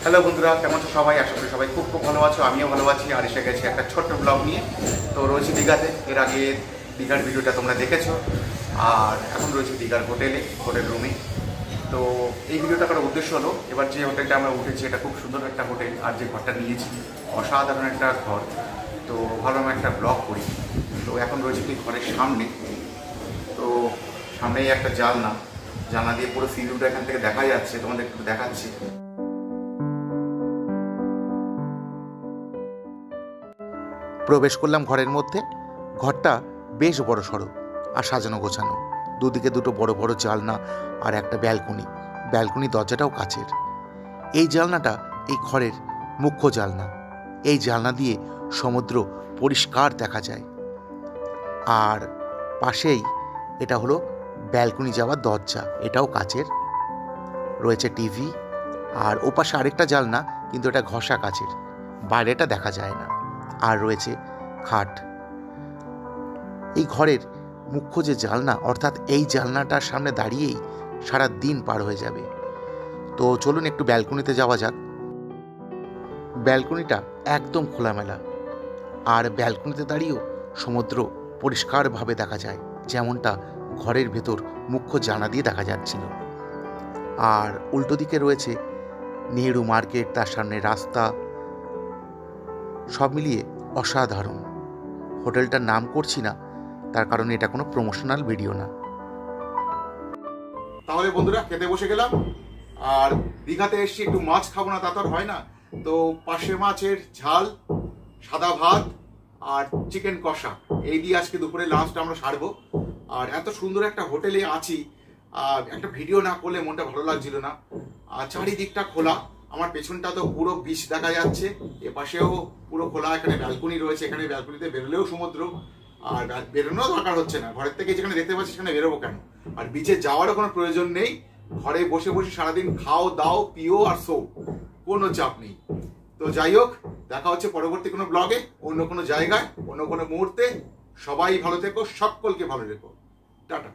Hello বন্ধুরা, কেমন আছো সবাই? আশা করি সবাই খুব ভালো আছো। আমিও ভালো আছি। আর এসে গেছি একটা ছোট্ট ব্লগ নিয়ে। তো রয়েছি দীঘাতে। এর আগে দীঘার ভিডিওটা তোমরা দেখেছো, আর এখন রয়েছে দীঘার হোটেল রুমে। তো এই ভিডিওটা করার উদ্দেশ্য হলো, এবার যে হোটেলটা আমরা উঠেছি এটা খুব সুন্দর একটা হোটেল, আর যে ঘরটা নিয়েছি অসাধারণ একটা ঘর। তো ভালো আমি একটা ব্লগ করি। তো এখন রয়েছে কি ঘরের সামনে। তো সামনেই একটা জানলা দিয়ে পুরো সি ভিউটা এখান থেকে দেখা যাচ্ছে, তোমাদের একটু দেখাচ্ছি। প্রবেশ করলাম ঘরের মধ্যে। ঘরটা বেশ বড় সড়ো আর সাজানো গোছানো। দুদিকে দুটো বড় বড় জানলা আর একটা ব্যালকনি দরজাটাও কাচের। এই জানলাটা এই ঘরের মুখ্য জানলা। এই জানলা দিয়ে সমুদ্র পরিষ্কার দেখা যায়। আর পাশেই এটা হলো ব্যালকনি যাওয়ার দরজা, এটাও কাচের। রয়েছে টিভি, আর ওপাশে আরেকটা জানলা, কিন্তু এটা ঘষা কাচের, বাইরেটা দেখা যায় না। আর রয়েছে খাট। এই ঘরের মুখ্য যে জানলা, অর্থাৎ এই জানলাটার সামনে দাঁড়িয়েই সারা দিন পার হয়ে যাবে। তো চলুন একটু ব্যালকনিতে যাওয়া যাক। ব্যালকনিটা একদম খোলামেলা, আর ব্যালকনিতে দাঁড়িয়েও সমুদ্র পরিষ্কারভাবে দেখা যায়, যেমনটা ঘরের ভেতর মুখ্য জানলা দিয়ে দেখা যাচ্ছিল। আর উল্টো দিকে রয়েছে নেহেরু মার্কেট, তার সামনে রাস্তা। সব মিলিয়ে অসাধারণ। হোটেলটার নাম করছি না, তার কারণে এটা কোনো প্রমোশনাল ভিডিও না। তাহলে বন্ধুরা, খেতে বসে গেলাম। আর দীঘাতে এসছি, একটু মাছ খাবো না তা তো আর হয় না। তো পার্শে মাছের ঝাল, সাদা ভাত আর চিকেন কষা, এই দিয়ে আজকে দুপুরে লাঞ্চটা আমরা সারবো। আর এত সুন্দর একটা হোটেলে আছি, আর একটা ভিডিও না করলে মনটা ভালো লাগছিল না। আর চারিদিকটা খোলা, আমার পেছনটা তো পুরো বিচ দেখা যাচ্ছে, এপাশেও পুরো খোলা। এখানে ব্যালকনি রয়েছে, এখানে ব্যালকনিতে বেরোলেও সমুদ্র। আর বেরোনোও দরকার হচ্ছে না, ঘরের থেকে যেখানে দেখতে পাচ্ছি সেখানে বেরোবো কেন? আর বিচে যাওয়ারও কোনো প্রয়োজন নেই। ঘরে বসে বসে সারাদিন খাও দাও পিও আর শো, কোনো চাপ নেই। তো যাই হোক, দেখা হচ্ছে পরবর্তী কোনো ব্লগে, অন্য কোনো জায়গায়, অন্য কোনো মুহূর্তে। সবাই ভালো থেকো, সকলকে ভালো রেখো। টাটা।